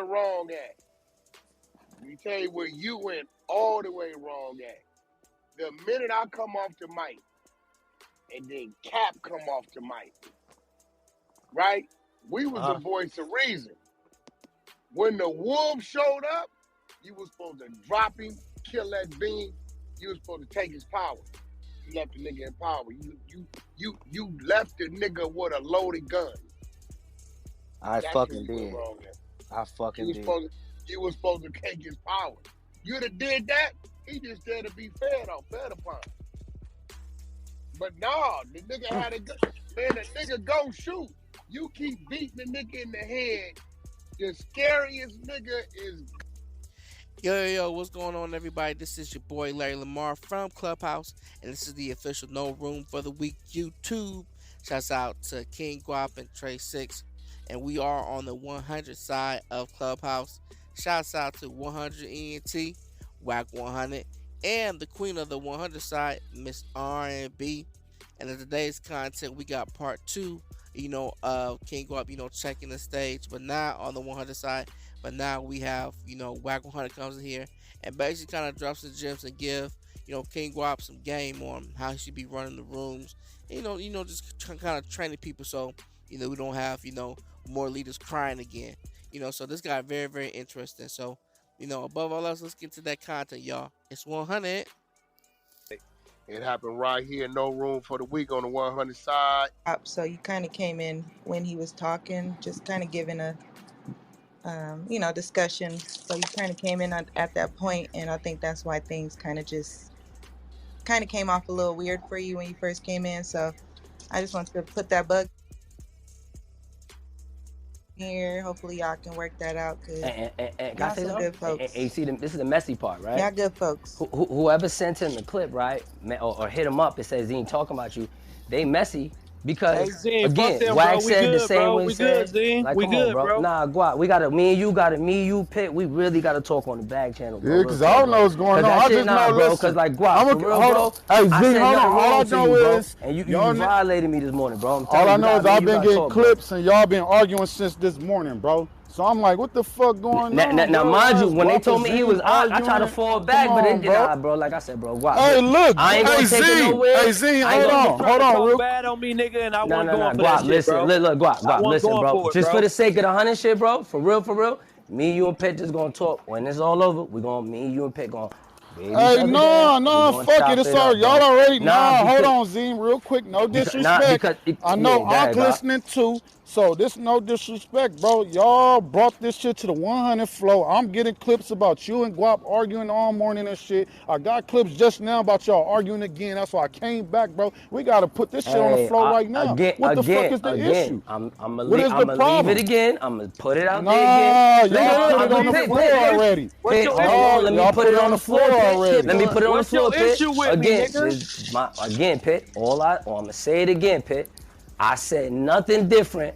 wrong at. Let me tell you where you went all the way wrong at. The minute I come off the mic, and then Cap come off the mic, right? We was the voice of reason. When the wolf showed up, you was supposed to drop him, kill that being. You was supposed to take his power. You left the nigga in power. You left the nigga with a loaded gun. I fucking did. You was supposed to take his power. You'd have did that. He just there to be fed upon. But nah, the nigga had a gun. Man, the nigga go shoot. You keep beating the nigga in the head. The scariest nigga is. Yo, what's going on, everybody? This is your boy LarryLamar from Clubhouse, and this is the official No Room for the Week YouTube. Shouts out to KingGwop and TraySix, and we are on the 100 side of Clubhouse. Shouts out to 100 ENT, Wack100, and the queen of the 100 side, Miss R&B. And in today's content, we got part 2, of KingGwop, checking the stage, but not on the 100 side. But now we have, Wack100 comes in here and basically kind of drops the gems and give, KingGwop some game on how he should be running the rooms. Just kind of training people so, we don't have, more leaders crying again. So this guy very, very interesting. So, above all else, let's get to that content, y'all. It's 100. It happened right here. No Room for the Week on the 100 side. So you kind of came in when he was talking, just kind of giving a, discussion. So you kind of came in at that point, and I think that's why things kind of came off a little weird for you when you first came in. So I just wanted to put that bug here. Hopefully y'all can work that out, because y'all some good folks. And you see, this is the messy part, right? Y'all good folks. Whoever sent him the clip, right, or hit him up and says Zeem talking about you, they messy because, Zeem, again, Wack said the same way he said. Zeem. Like, we come good, on, bro. Nah, Guap, me and you, Pit, we really got to talk on the back channel, bro. Yeah, because I don't know what's going on. I just know, bro, because, like, Guap, for real, bro, hey, I Zeem, said hold on. nothing All I wrong to know you, bro, is, and you violated me this morning, bro. all I know is I've been getting clips and y'all been arguing since this morning, bro. So I'm like, what the fuck going on? Now, mind you, when they told me he was out, I tried to fall back, but it did not, bro. Like I said, bro. Wow. Hey, look. I ain't gonna take it nowhere. Hey, Zeem, hold on. Real bad on me, nigga, and I wasn't No, going for that shit, bro. Look, Guap, listen, bro. It, just bro. for the sake of the 100 shit, bro, for real, me, you, and Pet just gonna talk. When it's all over, me, you, and Pet gonna... Hey, no, fuck it. It's all y'all already. Hold on, Zeem, real quick. No disrespect. I know I'm listening too. So this no disrespect, bro. Y'all brought this shit to the 100 flow. I'm getting clips about you and Guap arguing all morning and shit. I got clips just now about y'all arguing again. That's why I came back, bro. We gotta put this shit on the flow right now. What the fuck is the issue? I'm gonna leave it again. I'm gonna put it out there again. Y'all put it on the floor already. Let me put it on the floor already. Let me put it on the floor, Pit. Again, Pit. I'm gonna say it again, Pit. I said nothing different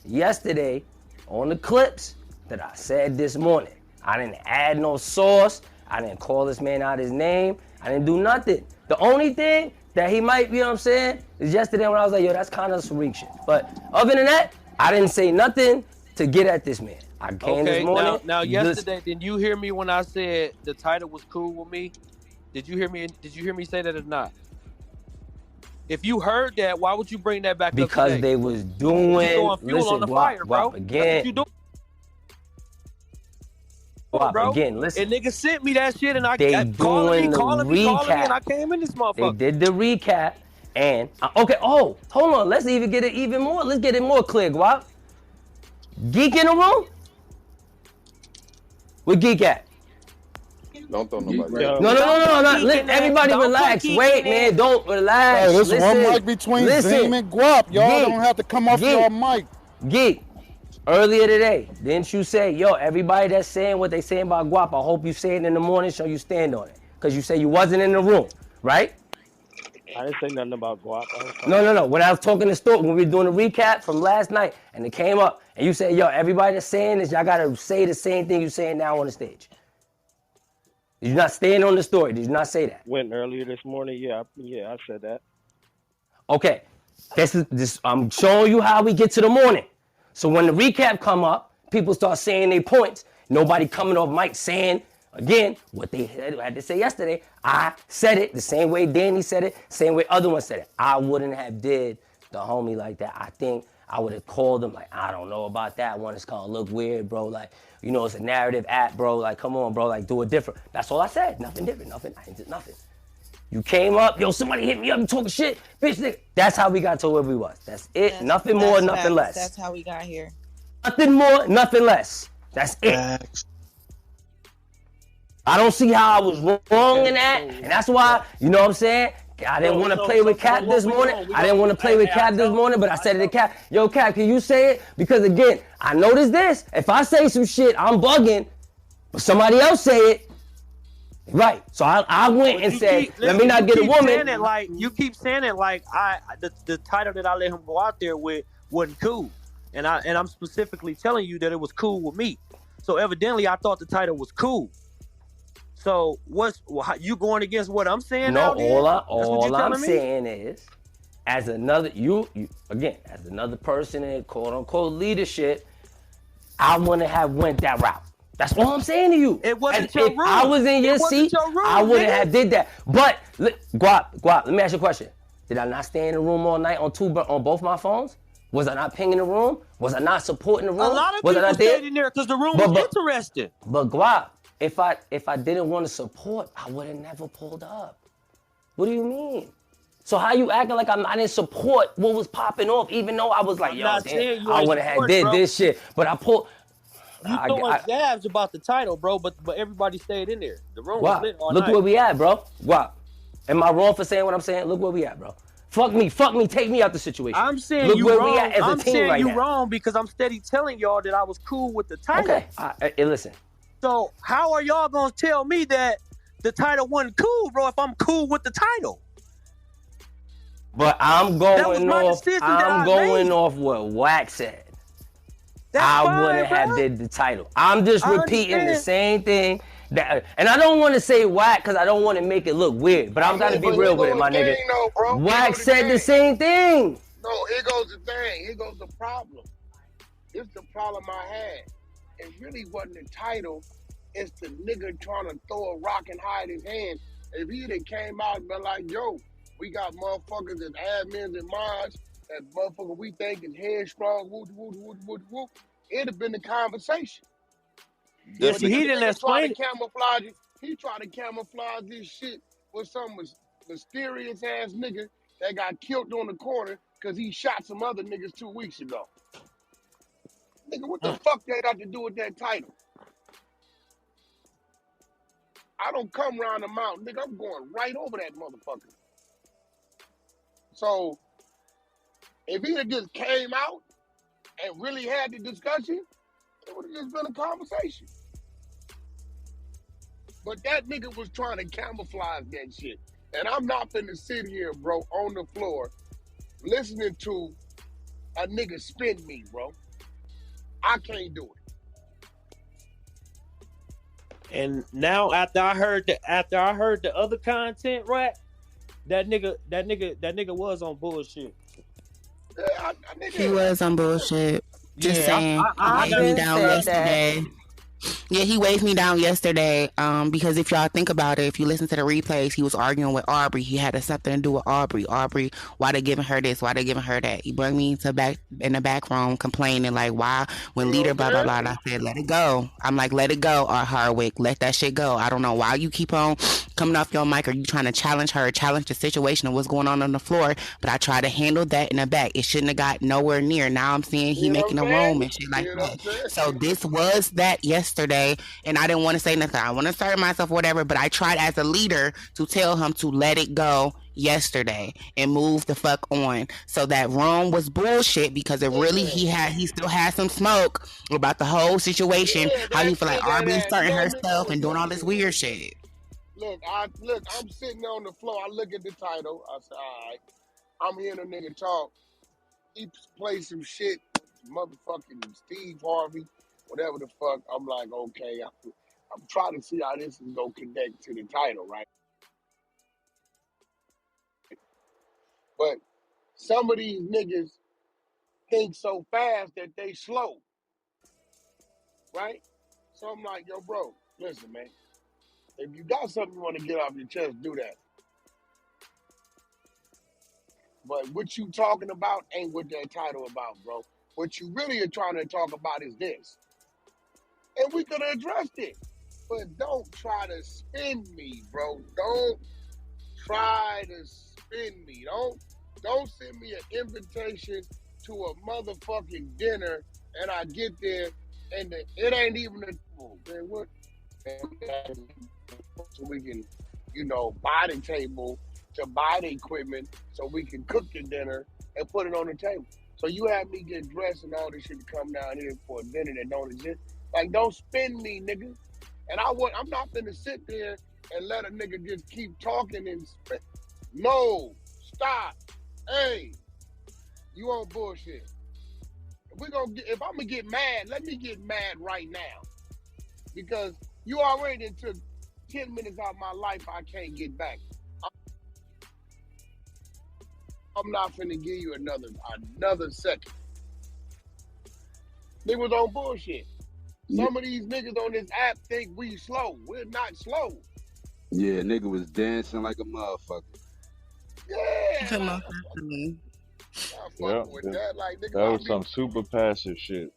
yesterday on the clips that I said this morning. I didn't add no sauce. I didn't call this man out his name. I didn't do nothing. The only thing that he might, is yesterday when I was like, yo, that's kind of some freak shit. But other than that, I didn't say nothing to get at this man. I came this morning. Now yesterday, did you hear me when I said the title was cool with me? Did you hear me say that or not? If you heard that, why would you bring that back up because today? They was doing fuel on the fire, bro. Again. Bro. Again, listen. And niggas sent me that shit, and I kept calling me, and I came in this motherfucker. They did the recap, and okay. Oh, hold on. Let's even get it even more. Let's get it more clear, Guap. Geek in the room? Where Geek at? Don't throw nobody. No. Everybody relax. Wait, man. Don't relax. Hey, this is one mic between Zeem and Guap. Y'all don't have to come off your mic. Geek. Earlier today, didn't you say, yo, everybody that's saying what they saying about Guap, I hope you say it in the morning so you stand on it. Because you say you wasn't in the room, right? I didn't say nothing about Guap. No. When I was talking to Stork, when we were doing a recap from last night, and it came up, and you said, yo, everybody that's saying this, y'all got to say the same thing you're saying now on the stage. Did you not stand on the story? Did you not say that? Went earlier this morning. Yeah, I said that. Okay, this I'm showing you how we get to the morning. So when the recap come up, people start saying their points. Nobody coming off mic saying, again, what they had to say yesterday. I said it the same way Danny said it, same way other ones said it. I wouldn't have did the homie like that. I think I would have called him like, I don't know about that one. It's gonna look weird, bro. Like, you know, it's a narrative app, bro. Like, come on, bro. Like, do it different. That's all I said. Nothing different. Nothing. I ain't did nothing. You came up, yo, somebody hit me up and talking shit, bitch, nigga. That's how we got to where we was. That's it. Nothing more, nothing less. That's how we got here. Nothing more, nothing less. That's it. I don't see how I was wrong in that, and that's why, you know what I'm saying? I didn't want to play with Cap this morning. I didn't want to play with Cap this morning, but I said to Cap, yo, Cap, can you say it? Because again, I noticed this. If I say some shit, I'm bugging, but somebody else say it. Right, so I went and said, let me not get a woman. You keep saying it like the title that I let him go out there with wasn't cool, and I'm specifically telling you that it was cool with me. So evidently, I thought the title was cool. So you going against what I'm saying? No, now, all I'm saying is, as another as another person in quote unquote leadership, I wouldn't have went that route. That's all I'm saying to you. It wasn't your room. If I was in your seat, I wouldn't have did that. But Guap, let me ask you a question. Did I not stay in the room all night on both my phones? Was I not pinging the room? Was I not supporting the room? A lot of people stayed in there because the room was interesting. But Guap, if I didn't want to support, I would have never pulled up. What do you mean? So how you acting like I didn't support what was popping off, even though I was like, yo, damn, I would have did this shit. But I pulled. You throwing jabs about the title, bro, but everybody stayed in there. The room was lit all night. Look where we at, bro. Wow. Am I wrong for saying what I'm saying? Look where we at, bro. Fuck me, take me out the situation. I'm saying look you where wrong. We at as I'm a team saying right you now. wrong because I'm steady telling y'all that I was cool with the title. Okay, listen. So how are y'all gonna tell me that the title wasn't cool, bro, if I'm cool with the title? But I'm going off what Wack said. I wouldn't have did the title. I'm just repeating the same thing. And I don't want to say Wack because I don't want to make it look weird. But I'm got to be real with it, my nigga. Wack said the same thing. No, here goes the thing. Here goes the problem. This is the problem I had. It really wasn't the title. It's the nigga trying to throw a rock and hide his hand. If he had came out and been like, yo, we got motherfuckers and admins and mods, that motherfucker we think is headstrong, whoop, it'd have been the conversation. Yeah, he didn't explain it. He tried to camouflage this shit with some mysterious ass nigga that got killed on the corner because he shot some other niggas 2 weeks ago. Nigga, what the fuck that got to do with that title? I don't come around the mountain, nigga. I'm going right over that motherfucker. So, if he had just came out and really had the discussion, it would have just been a conversation. But that nigga was trying to camouflage that shit. And I'm not finna sit here, bro, on the floor, listening to a nigga spin me, bro. I can't do it. And now after I heard the other content, right? That nigga was on bullshit. Yeah, he was on bullshit. Just saying. I he waved me down yesterday. Yeah, he waved me down yesterday. Because if y'all think about it, if you listen to the replays, he was arguing with Aubrey. He had something to do with Aubrey. Aubrey, why they giving her this? Why they giving her that? He brought me to back in the back room complaining like, why when leader blah blah blah. And I said, let it go. I'm like, let it go, Hardwick. Let that shit go. I don't know why you keep on coming off your mic. Or you trying to challenge her, challenge the situation of what's going on the floor. But I tried to handle that in the back. It shouldn't have got nowhere near. Now I'm seeing he making a room and shit like that. So this was that yesterday. And I didn't want to say nothing. I want to assert myself, whatever. But I tried as a leader to tell him to let it go yesterday and move the fuck on. So that room was bullshit because it really he still had some smoke about the whole situation. How he feel like Aubrey starting herself and doing all this weird shit. Look, I'm sitting on the floor. I look at the title. I say, all right. I'm hearing a nigga talk. He plays some shit. Motherfucking Steve Harvey. Whatever the fuck, I'm like, okay, I'm trying to see how this is going to connect to the title, right? But some of these niggas think so fast that they slow. right? So I'm like, yo, bro, listen, man. If you got something you want to get off your chest, do that. But what you talking about ain't what that title about, bro. What you really are trying to talk about is this. And we could have addressed it. But don't try to spin me, bro. Don't try to spin me. Don't send me an invitation to a motherfucking dinner and I get there and it ain't even a man, what? So we can, buy the table, to buy the equipment so we can cook the dinner and put it on the table. So you have me get dressed and all this shit to come down here for a dinner that don't exist. Like, don't spin me, nigga. And I'm not gonna sit there and let a nigga just keep talking and spin. No, stop. Hey, you on bullshit. If I'm gonna get mad, let me get mad right now. Because you already took 10 minutes out of my life I can't get back. I'm not finna give you another second. Niggas on bullshit. Some of these niggas on this app think we slow. We're not slow. Yeah, nigga was dancing like a motherfucker. Yeah. Like, with that. Like, nigga, that was some super passive shit.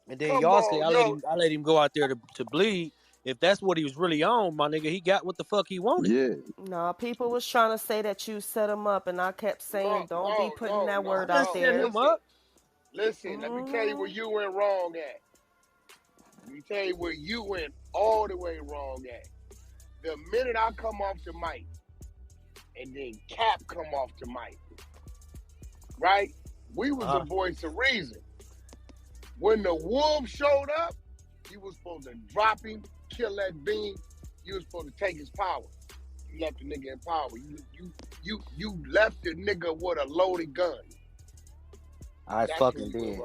And then y'all say I let him go out there to bleed. If that's what he was really on, my nigga, he got what the fuck he wanted. Yeah. No, people was trying to say that you set him up, and I kept saying, don't be putting that word out there. Set him up. Listen, let me tell you where you went wrong at. Let me tell you where you went all the way wrong at. The minute I come off the mic, and then Cap come off the mic, right? We was the voice of reason. When the wolf showed up, you was supposed to drop him, kill that being. You was supposed to take his power. You left the nigga in power. You left the nigga with a loaded gun. I fucking did.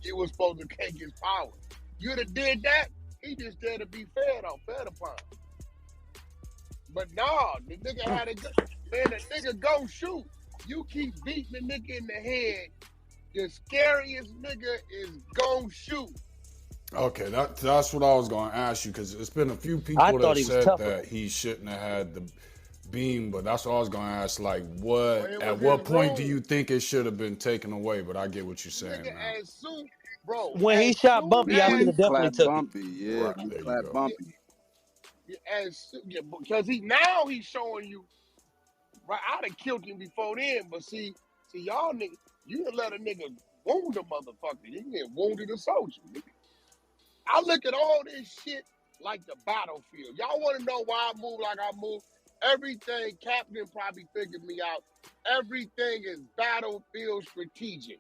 You was supposed to take his power. You'd have did that, he just there to be fed upon. But nah, the nigga had a gun. Man, the nigga go shoot. You keep beating the nigga in the head. The scariest nigga is gon' shoot. Okay, that's what I was going to ask you, because it's been a few people that said that he shouldn't have had the beam, but that's what I was going to ask. Like, at what point do you think it should have been taken away? But I get what you're saying now. As soon, bro. When he shot Bumpy, I should have definitely took Bumpy, it. Yeah, right, he clapped Bumpy. Because he's showing you. Right, I'd have killed him before then, but see y'all niggas, you done let a nigga wound a motherfucker. You get wounded a soldier, nigga. I look at all this shit like the battlefield. Y'all want to know why I move like I move? Everything, Captain probably figured me out. Everything is battlefield strategic.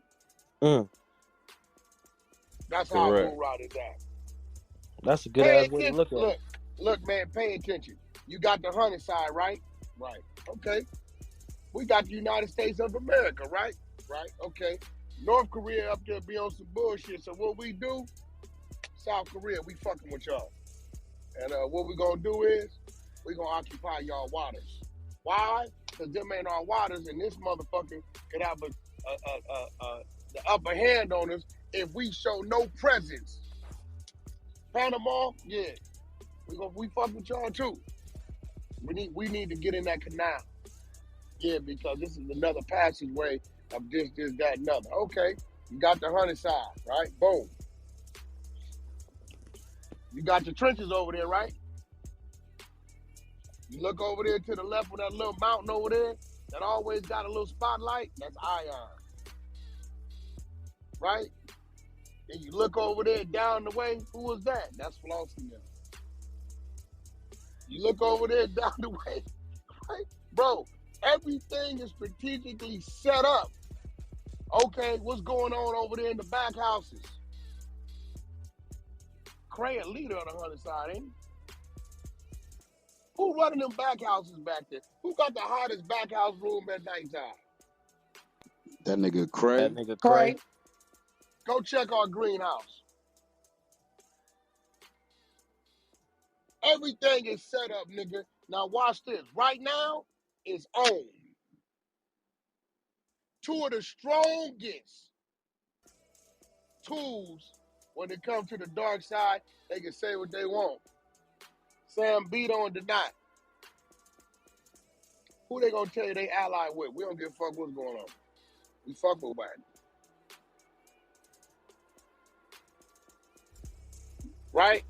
That's how I move right at that. That's a good ass way to look at it. Look, man, pay attention. You got the hunting side, right? Right. Okay. We got the United States of America, right? Right. Okay. North Korea up there be on some bullshit. So what we do, South Korea, we fucking with y'all. And what we gonna do is, we gonna occupy y'all waters. Why? Because them ain't our waters, and this motherfucker could have the upper hand on us if we show no presence. Panama, yeah. We fuck with y'all too. We need to get in that canal. Yeah, because this is another passageway of this, that, another. Okay, you got the hunting side, right? Boom. You got your trenches over there, right? You look over there to the left with that little mountain over there that always got a little spotlight. That's Ion. Right? And you look over there down the way. Who was that? That's Flossie now. You look over there down the way. Right? Bro, everything is strategically set up. Okay, what's going on over there in the back houses? Cray a leader on the hunting side, ain't he? Who running them back houses back there? Who got the hottest back house room at nighttime? That nigga Cray. Go check our greenhouse. Everything is set up, nigga. Now watch this. Right now, it's on. Two of the strongest tools when it comes to the dark side, they can say what they want. Sam beat on deny. Who they gonna tell you they ally with? We don't give a fuck what's going on. We fuck with Wack. Right?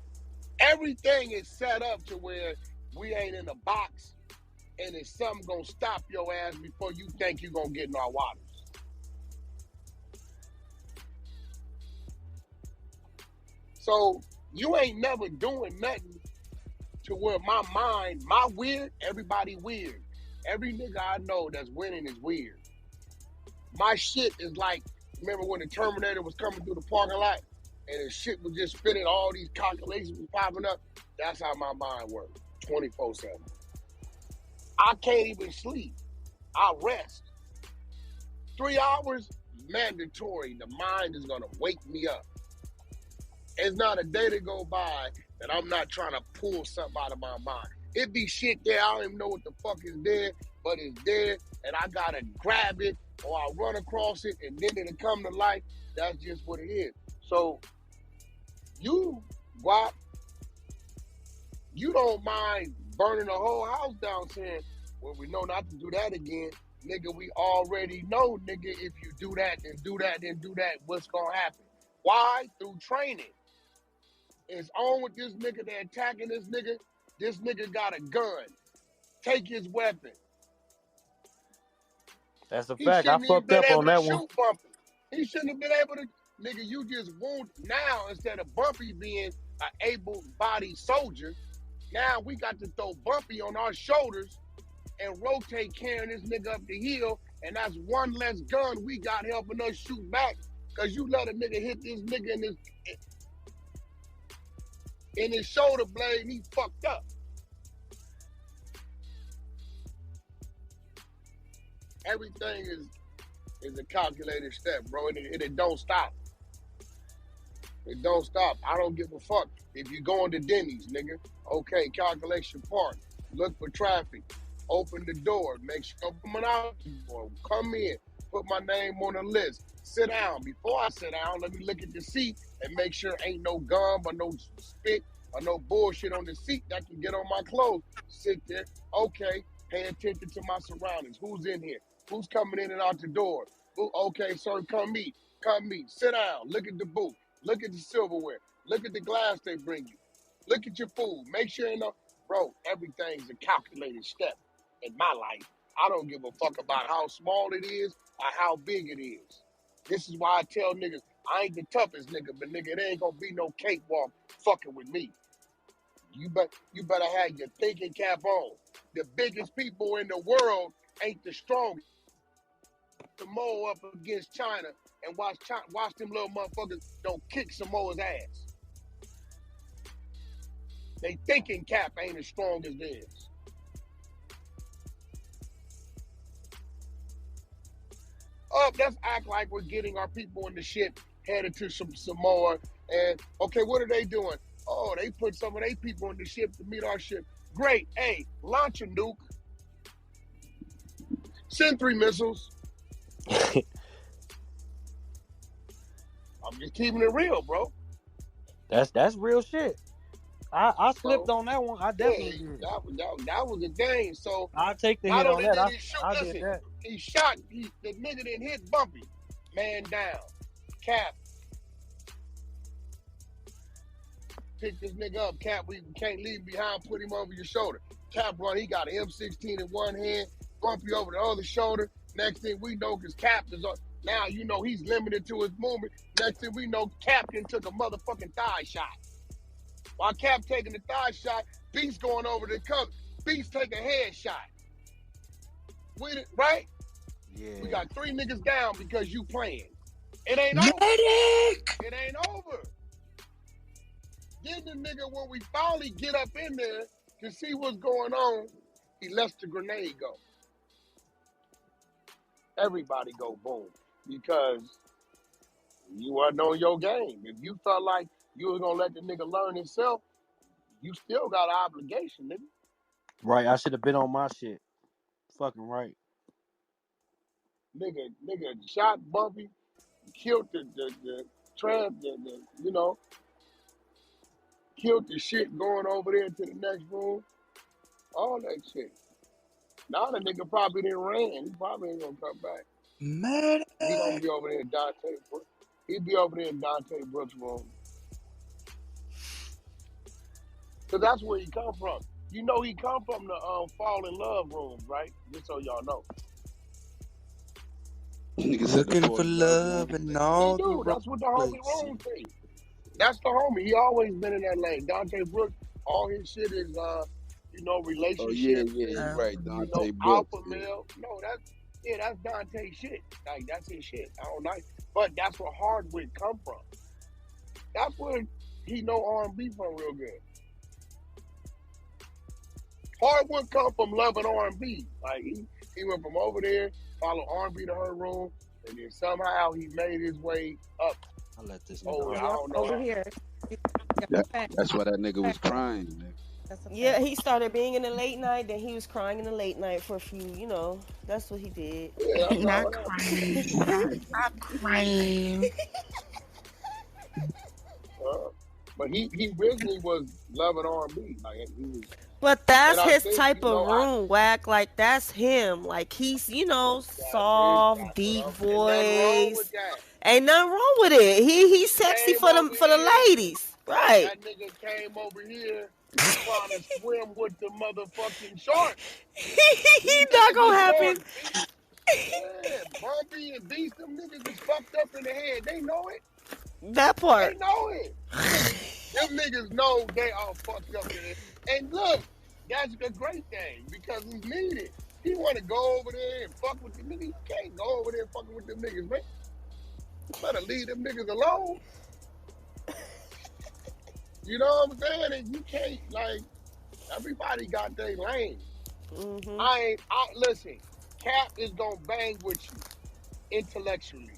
Everything is set up to where we ain't in a box and it's something gonna stop your ass before you think you gonna get in our waters. So you ain't never doing nothing to where my mind, my weird, everybody weird. Every nigga I know that's winning is weird. My shit is like, remember when the Terminator was coming through the parking lot and the shit was just spinning, all these calculations was popping up? That's how my mind works, 24/7. I can't even sleep. I rest. 3 hours, mandatory. The mind is gonna wake me up. It's not a day to go by that I'm not trying to pull something out of my mind. It be shit there, I don't even know what the fuck is there, but it's there, and I gotta grab it, or I'll run across it, and then it'll come to life. That's just what it is. So, you, Guap, you don't mind burning the whole house down saying, well, we know not to do that again. Nigga, we already know, nigga, if you do that, then do that, then do that, what's gonna happen? Why? Through training. It's on with this nigga, they're attacking this nigga. This nigga got a gun. Take his weapon. That's a fact. I fucked up on that one. Bumpy. He shouldn't have been able to. Nigga, you just wound. Now, instead of Bumpy being an able-bodied soldier, now we got to throw Bumpy on our shoulders and rotate carrying this nigga up the hill, and that's one less gun we got helping us shoot back, because you let a nigga hit this nigga in his shoulder blade and he fucked up. Everything is a calculated step, bro, and it don't stop. It don't stop. I don't give a fuck if you going to Denny's, nigga. Okay, calculation part. Look for traffic. Open the door. Make sure I'm out. Come in. Put my name on the list. Sit down. Before I sit down, let me look at the seat and make sure ain't no gum or no spit or no bullshit on the seat that can get on my clothes. Sit there. Okay. Pay attention to my surroundings. Who's in here? Who's coming in and out the door? Okay, sir, come meet. Come meet. Sit down. Look at the booth. Look at the silverware. Look at the glass they bring you. Look at your food. Make sure you know. Bro, everything's a calculated step in my life. I don't give a fuck about how small it is or how big it is. This is why I tell niggas, I ain't the toughest nigga, but nigga, there ain't gonna be no cakewalk fucking with me. You better have your thinking cap on. The biggest people in the world ain't the strongest. Samoa up against China and watch them little motherfuckers don't kick Samoa's ass. They thinking cap ain't as strong as theirs. Let's act like we're getting our people in the ship headed to some Samoa. And okay, what are they doing? Oh, they put some of their people in the ship to meet our ship. Great. Hey, launch a nuke. Send 3 missiles. I'm just keeping it real, bro. That's real shit. I slipped on that one. I definitely did. That was the game. So I'll take the hit on that. I did that. He shot. The nigga didn't hit Bumpy. Man down. Cap. Pick this nigga up. Cap, we can't leave him behind. Put him over your shoulder. Cap run. He got an M16 in one hand. Bumpy over the other shoulder. Next thing we know, because Cap is on. Now you know he's limited to his movement. Next thing we know, Captain took a motherfucking thigh shot. While Cap taking the thigh shot, Beast going over the cover. Beast take a head shot. Right? Yeah. We got 3 niggas down because you playing. It ain't over. It ain't over. Then the nigga, when we finally get up in there to see what's going on, he lets the grenade go. Everybody go boom. Because you wasn't on your game. If you felt like you was gonna let the nigga learn himself, you still got an obligation, nigga. Right, I should have been on my shit. Fucking right. Nigga shot Bumpy, killed you know, killed the shit going over there to the next room. All that shit. Now the nigga probably didn't ran. He probably ain't gonna come back. Man. He gonna be over there in Dante Brooks. He'd be over there in Dante Brooks' room. Cause that's where he come from. You know he come from the Fall in Love rooms, right? Just so y'all know. Looking for love and all he do. the That's what the homie places. room thing. That's the homie. He always been in that lane. Dante Brooks, all his shit is you know, relationships. Oh, yeah, you're right. Dante you know, Brooks. Alpha male. No, that's Dante shit. Like that's his shit. I don't like, but that's where Hardwick come from. That's where he know R&B from real good. Hardwood come from loving R&B. Like he went from over there, followed R&B to her room, and then somehow he made his way up. I'll let this I don't know. Over here. That's why that nigga was crying. Yeah, he started being in the late night, then he was crying in the late night for a few, you know, that's what he did. Yeah, Not crying. Stop crying. But he originally was loving R&B. Like he was. But that's his type of room, Wack. Like that's him. Like he's, you know, soft, deep voice. Ain't nothing wrong with it. He's sexy for the ladies, right? That nigga came over here trying to swim with the motherfucking sharks. He not gonna happen. Yeah, Bumpy and Beast, them niggas is fucked up in the head. They know it. That part. They know it. Them niggas know they all fucked up in the head. And look, that's a great thing because he's needed. He want to go over there and fuck with the niggas. You can't go over there fucking with them niggas, man. You better leave them niggas alone. You know what I'm saying? And you can't, like, everybody got their lane. Mm-hmm. Listen, Cap is gonna bang with you intellectually.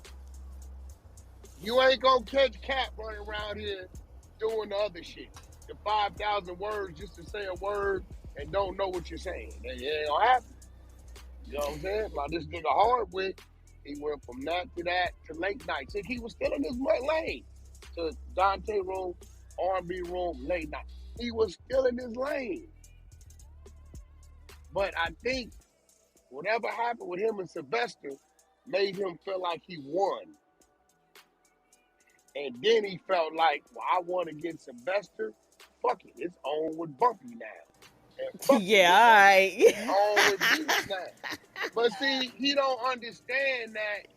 You ain't gonna catch Cap running around here doing the other shit. The 5,000 words just to say a word and don't know what you're saying. It ain't gonna happen. You know what I'm saying? Like this nigga Hardwick, he went from that to late night. So he was still in his lane. To Dante room, R&B room, late night. He was still in his lane. But I think whatever happened with him and Sylvester made him feel like he won. And then he felt like, well, I won against Sylvester. Fuck it, it's on with Bumpy now. Yeah, all right. On with Beast now. But see, he don't understand that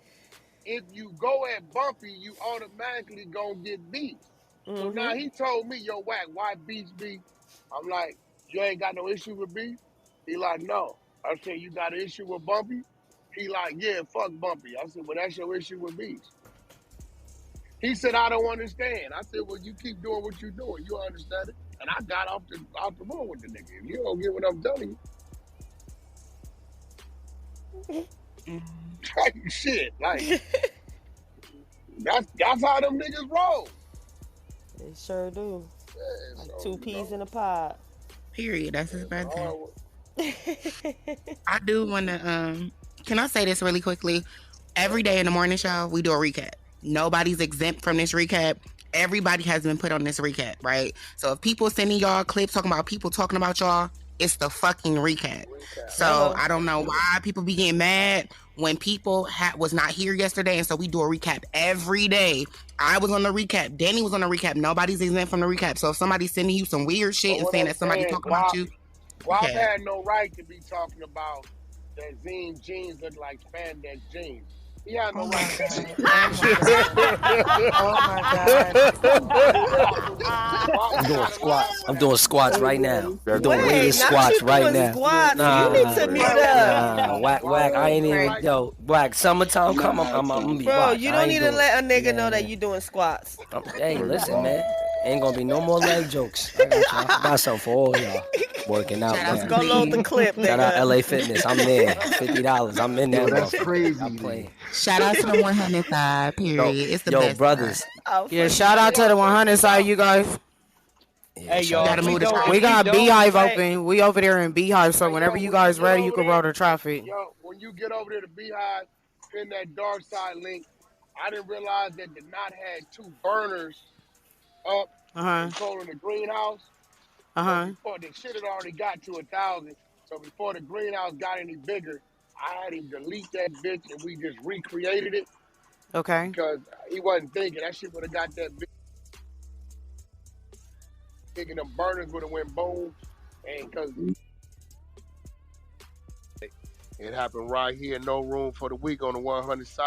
if you go at Bumpy, you automatically gonna get beat. So now he told me, yo, Wack, why Beast beat? I'm like, you ain't got no issue with Beast? He like, no. I said, you got an issue with Bumpy? He like, yeah, fuck Bumpy. I said, well, that's your issue with Beast. He said, I don't understand. I said, well, you keep doing what you're doing. You understand it? And I got out the room with the nigga. If you don't get what I'm telling you. Shit, like, that's how them niggas roll. They sure do. Yeah, like so, 2 peas in a pod. Period. That's his birthday. I do want to, can I say this really quickly? Every day in the morning show, we do a recap. Nobody's exempt from this recap. Everybody has been put on this recap, right? So if people sending y'all clips talking about people talking about y'all, it's the fucking recap. So I don't know why people be getting mad when people was not here yesterday, and so we do a recap every day. I was on the recap. Danny was on the recap. Nobody's exempt from the recap. So if somebody's sending you some weird shit and saying that somebody's talking about you, well, I've had no right to be talking about that Zeem jeans look like spandex jeans. He had no right. Oh my God. I'm doing squats. I'm doing squats right now. I'm doing Wait, weighted squats right now. Squats. You need to mute up. Wack. I ain't even, yo, Wack, summertime come, I'm gonna be Bro, watch. you don't need to let a nigga know that you doing squats. Hey, listen, man. Ain't gonna be no more leg jokes. I got something for all y'all. Working out. Let's go load the clip, nigga. Shout out LA Fitness. I'm there. $50. I'm in there. That's crazy. I'm playing. Shout out to the 100 side, period. It's the best. Brothers. Yeah, shout out to the 100 side, you guys. Hey, y'all. We got Beehive open. We over there in Beehive, so whenever you guys ready, you can roll the traffic. Yo, when you get over there to Beehive, pin that dark side link. I didn't realize that the knot had 2 burners up controlling the greenhouse. So before the shit had already got to 1,000. So before the greenhouse got any bigger, I had him delete that bitch and we just recreated it. Okay. Because he wasn't thinking that shit would have got that big and them burners would have went boom. And because it happened right here, no room for the week on the 100 side.